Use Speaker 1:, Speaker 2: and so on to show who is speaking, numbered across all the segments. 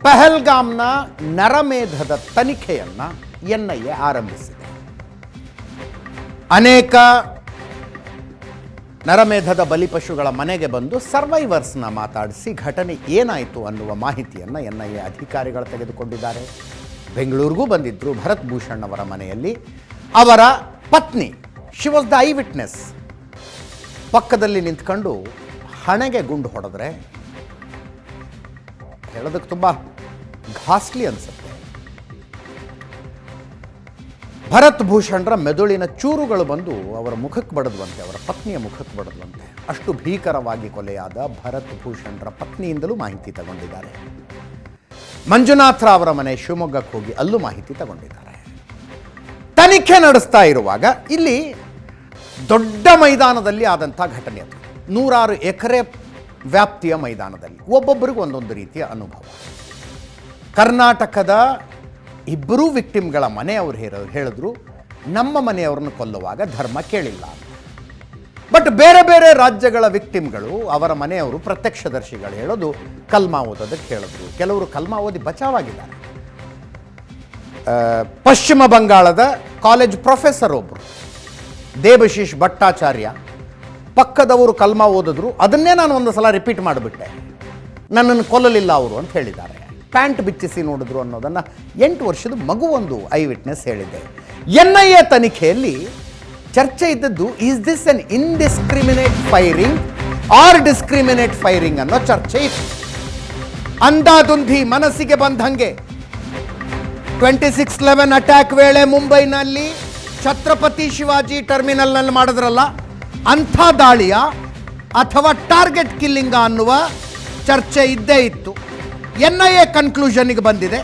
Speaker 1: ಪಹಲ್ಗಾಮ್ನ ನರಮೇಧದ ತನಿಖೆಯನ್ನು NIA ಆರಂಭಿಸಿದೆ. ಅನೇಕ ನರಮೇಧದ ಬಲಿಪಶುಗಳ ಮನೆಗೆ ಬಂದು ಸರ್ವೈವರ್ಸ್ನ ಮಾತಾಡಿಸಿ ಘಟನೆ ಏನಾಯಿತು ಅನ್ನುವ ಮಾಹಿತಿಯನ್ನು NIA ಅಧಿಕಾರಿಗಳು ತೆಗೆದುಕೊಂಡಿದ್ದಾರೆ. ಬೆಂಗಳೂರಿಗೂ ಬಂದಿದ್ದರು. ಭರತ್ ಭೂಷಣ್ ಅವರ ಮನೆಯಲ್ಲಿ ಅವರ ಪತ್ನಿ, she was the eye witness, ಪಕ್ಕದಲ್ಲಿ ನಿಂತ್ಕೊಂಡು ಹಣೆಗೆ ಗುಂಡು ಹೊಡೆದ್ರೆ ಹೇಳೋದಕ್ಕೆ ತುಂಬ ಘಾಸ್ಲಿ ಅನಿಸುತ್ತೆ. ಭರತ್ ಭೂಷಣ್ರ ಮೆದುಳಿನ ಚೂರುಗಳು ಬಂದು ಅವರ ಮುಖಕ್ಕೆ ಬಡದ್ವಂತೆ, ಅವರ ಪತ್ನಿಯ ಮುಖಕ್ಕೆ ಬಡದ್ವಂತೆ. ಅಷ್ಟು ಭೀಕರವಾಗಿ ಕೊಲೆಯಾದ ಭರತ್ ಭೂಷಣ್ರ ಪತ್ನಿಯಿಂದಲೂ ಮಾಹಿತಿ ತಗೊಂಡಿದ್ದಾರೆ. ಮಂಜುನಾಥ್ರ ಅವರ ಮನೆ ಶಿವಮೊಗ್ಗಕ್ಕೆ ಹೋಗಿ ಅಲ್ಲೂ ಮಾಹಿತಿ ತಗೊಂಡಿದ್ದಾರೆ. ತನಿಖೆ ನಡೆಸ್ತಾ ಇರುವಾಗ ಇಲ್ಲಿ ದೊಡ್ಡ ಮೈದಾನದಲ್ಲಿ ಆದಂಥ ಘಟನೆ ಅದು. 100 ಎಕರೆ ವ್ಯಾಪ್ತಿಯ ಮೈದಾನದಲ್ಲಿ ಒಬ್ಬೊಬ್ಬರಿಗೂ ಒಂದೊಂದು ರೀತಿಯ ಅನುಭವ. ಕರ್ನಾಟಕದ ಇಬ್ಬರೂ ವಿಕ್ಟಿಮ್ಗಳ ಮನೆಯವರು ಹೇಳಿದ್ರು, ನಮ್ಮ ಮನೆಯವ್ರನ್ನ ಕೊಲ್ಲುವಾಗ ಧರ್ಮ ಕೇಳಿಲ್ಲ ಅಂತ. ಬಟ್ ಬೇರೆ ಬೇರೆ ರಾಜ್ಯಗಳ ವಿಕ್ಟಿಮ್ಗಳು, ಅವರ ಮನೆಯವರು ಪ್ರತ್ಯಕ್ಷದರ್ಶಿಗಳು ಹೇಳೋದು ಕಲ್ಮಾ ಓದೋದಕ್ಕೆ ಹೇಳಿದ್ರು. ಕೆಲವರು ಕಲ್ಮಾ ಓದಿ ಬಚಾವಾಗಿದ್ದಾರೆ. ಪಶ್ಚಿಮ ಬಂಗಾಳದ ಕಾಲೇಜ್ ಪ್ರೊಫೆಸರ್ ಒಬ್ಬರು ದೇಬಶೀಶ್ ಭಟ್ಟಾಚಾರ್ಯ, ಪಕ್ಕದವರು ಕಲ್ಮಾ ಓದಿದ್ರು, ಅದನ್ನೇ ನಾನು ಒಂದು ಸಲ ರಿಪೀಟ್ ಮಾಡಿಬಿಟ್ಟೆ, ನನ್ನನ್ನು ಕೊಲ್ಲಲಿಲ್ಲ ಅವರು ಅಂತ ಹೇಳಿದ್ದಾರೆ. ಪ್ಯಾಂಟ್ ಬಿಚ್ಚಿಸಿ ನೋಡಿದ್ರು ಅನ್ನೋದನ್ನು 8 ವರ್ಷದ ಮಗು ಒಂದು ಐ ವಿಟ್ನೆಸ್ ಹೇಳಿದೆ. NIA ತನಿಖೆಯಲ್ಲಿ ಚರ್ಚೆ ಇದ್ದದ್ದು, is this an indiscriminate firing or discriminate firing ಅನ್ನೋ ಚರ್ಚೆ ಇತ್ತು. ಅಂದಾದುಂಧಿ ಮನಸ್ಸಿಗೆ ಬಂದಂಗೆ 26/11 ಅಟ್ಯಾಕ್ ವೇಳೆ ಮುಂಬೈನಲ್ಲಿ ಛತ್ರಪತಿ ಶಿವಾಜಿ ಟರ್ಮಿನಲ್ನಲ್ಲಿ ಮಾಡಿದ್ರಲ್ಲ, ಅಂಥ ದಾಳಿಯ ಅಥವಾ ಟಾರ್ಗೆಟ್ ಕಿಲ್ಲಿಂಗ ಅನ್ನುವ ಚರ್ಚೆ ಇದ್ದೇ ಇತ್ತು. NIA ಕನ್ಕ್ಲೂಷನ್ಗೆ ಬಂದಿದೆ,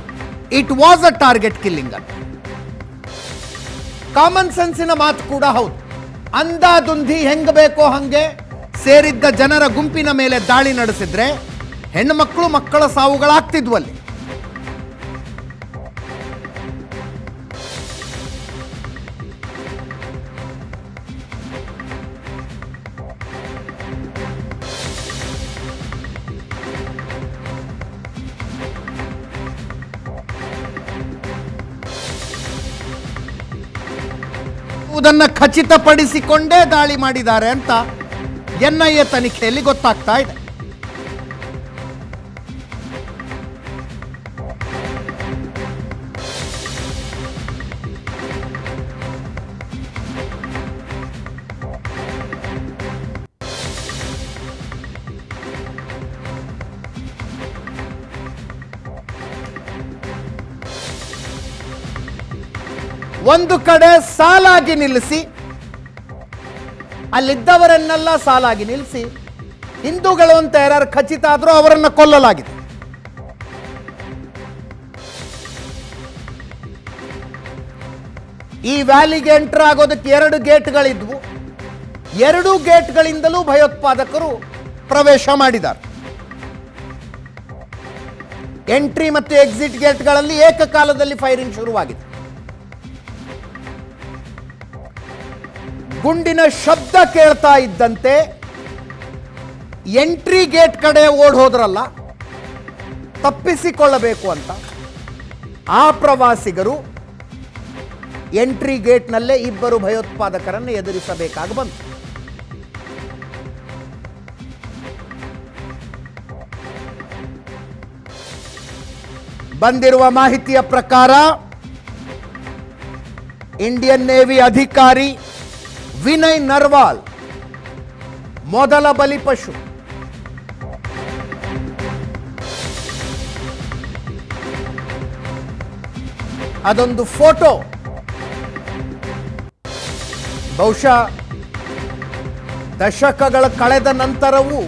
Speaker 1: it was a target killing ಅಂತ. ಕಾಮನ್ ಸೆನ್ಸಿನ ಮಾತು ಕೂಡ ಹೌದು. ಅಂದಾದುಂಧಿ ಹೆಂಗೆ ಬೇಕೋ ಹಾಗೆ ಸೇರಿದ್ದ ಜನರ ಗುಂಪಿನ ಮೇಲೆ ದಾಳಿ ನಡೆಸಿದ್ರೆ ಹೆಣ್ಣುಮಕ್ಕಳು ಮಕ್ಕಳ ಸಾವುಗಳಾಗ್ತಿದ್ವಲ್ಲಿ. ಅದನ್ನು ಖಚಿತಪಡಿಸಿಕೊಂಡೇ ದಾಳಿ ಮಾಡಿದ್ದಾರೆ ಅಂತ NIA ತನಿಖೆಯಲ್ಲಿ ಗೊತ್ತಾಗ್ತಾ ಇದೆ. ಒಂದು ಕಡೆ ಸಾಲಾಗಿ ನಿಲ್ಲಿಸಿ, ಅಲ್ಲಿದ್ದವರನ್ನೆಲ್ಲ ಸಾಲಾಗಿ ನಿಲ್ಲಿಸಿ, ಹಿಂದೂಗಳು ಅಂತ ಯಾರು ಖಚಿತ ಆದರೂ ಅವರನ್ನು ಕೊಲ್ಲಲಾಗಿದೆ. ಈ ವ್ಯಾಲಿಗೆ ಎಂಟರ್ ಆಗೋದಕ್ಕೆ 2 ಗೇಟ್ಗಳಿದ್ವು. 2 ಗೇಟ್ಗಳಿಂದಲೂ ಭಯೋತ್ಪಾದಕರು ಪ್ರವೇಶ ಮಾಡಿದ್ದಾರೆ. ಎಂಟ್ರಿ ಮತ್ತು ಎಕ್ಸಿಟ್ ಗೇಟ್ಗಳಲ್ಲಿ ಏಕಕಾಲದಲ್ಲಿ ಫೈರಿಂಗ್ ಶುರುವಾಗಿದೆ. ಗುಂಡಿನ ಶಬ್ದ ಕೇಳ್ತಾ ಇದ್ದಂತೆ ಎಂಟ್ರಿ ಗೇಟ್ ಕಡೆ ಓಡ್ ಹೋದ್ರಲ್ಲ ತಪ್ಪಿಸಿಕೊಳ್ಳಬೇಕು ಅಂತ, ಆ ಪ್ರವಾಸಿಗರು ಎಂಟ್ರಿ ಗೇಟ್ನಲ್ಲೇ 2 ಭಯೋತ್ಪಾದಕರನ್ನು ಎದುರಿಸಬೇಕಾಗಿ ಬಂತು. ಬಂದಿರುವ ಮಾಹಿತಿಯ ಪ್ರಕಾರ ಇಂಡಿಯನ್ ನೇವಿ ಅಧಿಕಾರಿ ವಿನಯ್ ನರ್ವಾಲ್ ಮೊದಲ ಬಲಿಪಶು. ಅದೊಂದು ಫೋಟೋ ಬಹುಶಃ ದಶಕಗಳ ಕಳೆದ ನಂತರವೂ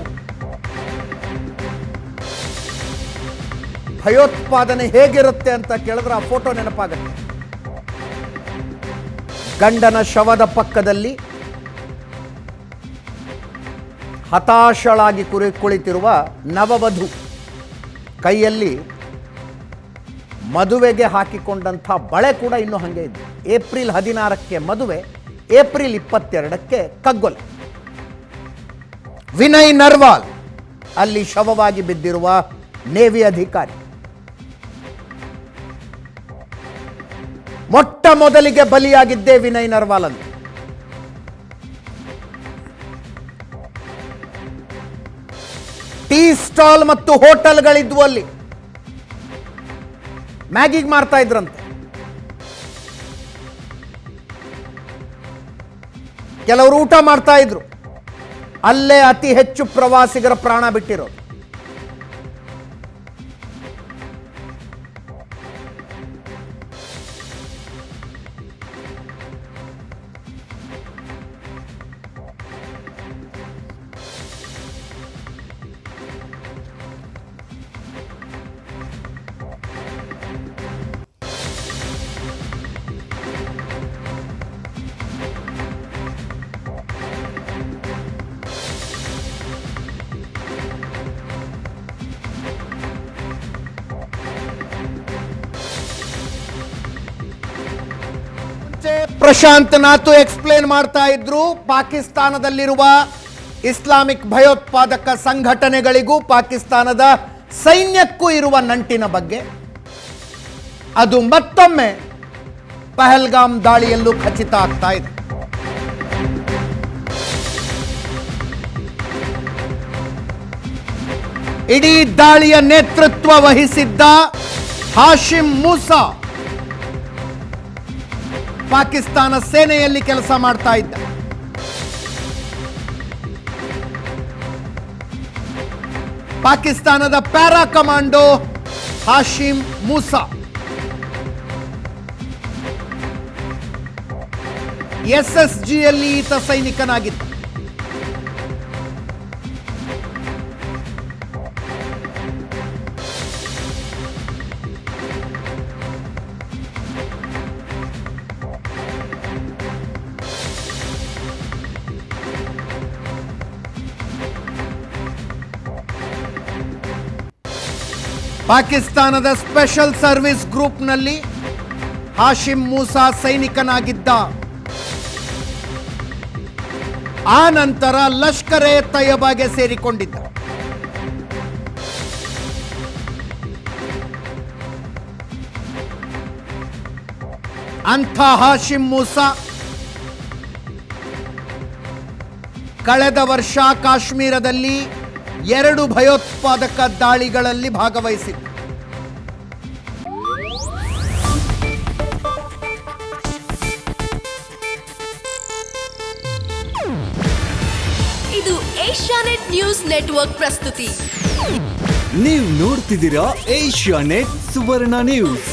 Speaker 1: ಭಯೋತ್ಪಾದನೆ ಹೇಗಿರುತ್ತೆ ಅಂತ ಕೇಳಿದ್ರೆ ಆ ಫೋಟೋ ನೆನಪಾಗುತ್ತೆ. ಗಂಡನ ಶವದ ಪಕ್ಕದಲ್ಲಿ ಹತಾಶಳಾಗಿ ಕುಳಿತಿರುವ ನವವಧು, ಕೈಯಲ್ಲಿ ಮದುವೆಗೆ ಹಾಕಿಕೊಂಡಂಥ ಬಳೆ ಕೂಡ ಇನ್ನೂ ಹಾಗೆ ಇದೆ. ಏಪ್ರಿಲ್ 16ಕ್ಕೆ ಮದುವೆ, ಏಪ್ರಿಲ್ 22ಕ್ಕೆ ಕಗ್ಗೊಲೆ. ವಿನಯ್ ನರ್ವಾಲ್ ಅಲ್ಲಿ ಶವವಾಗಿ ಬಿದ್ದಿರುವ ನೇವಿ ಅಧಿಕಾರಿ. ಮೊಟ್ಟ ಮೊದಲಿಗೆ ಬಲಿಯಾಗಿದ್ದೇ ವಿನಯ್ ನರ್ವಾಲ್ ಅಂತ. ಟೀ ಸ್ಟಾಲ್ ಮತ್ತು ಹೋಟೆಲ್ಗಳಿದ್ವು ಅಲ್ಲಿ. ಮ್ಯಾಗಿಗೆ ಮಾರ್ತಾ ಇದ್ರಂತೆ. ಕೆಲವರು ಊಟ ಮಾಡ್ತಾ ಇದ್ರು. ಅಲ್ಲೇ ಅತಿ ಹೆಚ್ಚು ಪ್ರವಾಸಿಗರ ಪ್ರಾಣ ಬಿಟ್ಟಿರೋದು. ಪ್ರಶಾಂತ್ ನಾತು ಎಕ್ಸ್ಪ್ಲೇನ್ ಮಾಡ್ತಾ ಇದ್ರು ಪಾಕಿಸ್ತಾನದಲ್ಲಿರುವ ಇಸ್ಲಾಮಿಕ್ ಭಯೋತ್ಪಾದಕ ಸಂಘಟನೆಗಳಿಗೂ ಪಾಕಿಸ್ತಾನದ ಸೈನ್ಯಕ್ಕೂ ಇರುವ ನಂಟಿನ ಬಗ್ಗೆ. ಅದು ಮತ್ತೊಮ್ಮೆ ಪಹಲ್ಗಾಮ್ ದಾಳಿಯಲ್ಲೂ ಖಚಿತ ಆಗ್ತಾ ಇದೆ. ಇಡೀ ದಾಳಿಯ ನೇತೃತ್ವ ವಹಿಸಿದ್ದ ಹಾಶಿಮ್ ಮೂಸಾ ಪಾಕಿಸ್ತಾನ ಸೇನೆಯಲ್ಲಿ ಕೆಲಸ ಮಾಡ್ತಾ ಇದ್ದ. ಪಾಕಿಸ್ತಾನದ ಪ್ಯಾರಾ ಕಮಾಂಡೋ ಹಾಶಿಮ್ ಮೂಸಾ SSGಯಲ್ಲಿ ಈತ ಸೈನಿಕನಾಗಿದ್ದ. ಪಾಕಿಸ್ತಾನದ ಸ್ಪೆಷಲ್ ಸರ್ವಿಸ್ ಗ್ರೂಪ್ನಲ್ಲಿ ಹಾಶಿಮ್ ಮೂಸಾ ಸೈನಿಕನಾಗಿದ್ದ. ಆ ನಂತರ ಲಷ್ಕರ್ ಎ ತಯ್ಯಬಾಗೆ ಸೇರಿಕೊಂಡಿದ್ದ. ಅಂಥ ಹಾಶಿಮ್ ಮೂಸಾ ಕಳೆದ ವರ್ಷ ಕಾಶ್ಮೀರದಲ್ಲಿ 2 ಭಯೋತ್ಪಾದಕ ದಾಳಿಗಳಲ್ಲಿ ಭಾಗವಹಿಸಿದ್ದ.
Speaker 2: ಇದು ಏಷ್ಯಾನೆಟ್ ನ್ಯೂಸ್ ನೆಟ್ವರ್ಕ್ ಪ್ರಸ್ತುತಿ.
Speaker 3: ನೀವು ನೋಡ್ತಿದ್ದೀರಾ ಏಷ್ಯಾನೆಟ್ ಸುವರ್ಣ ನ್ಯೂಸ್.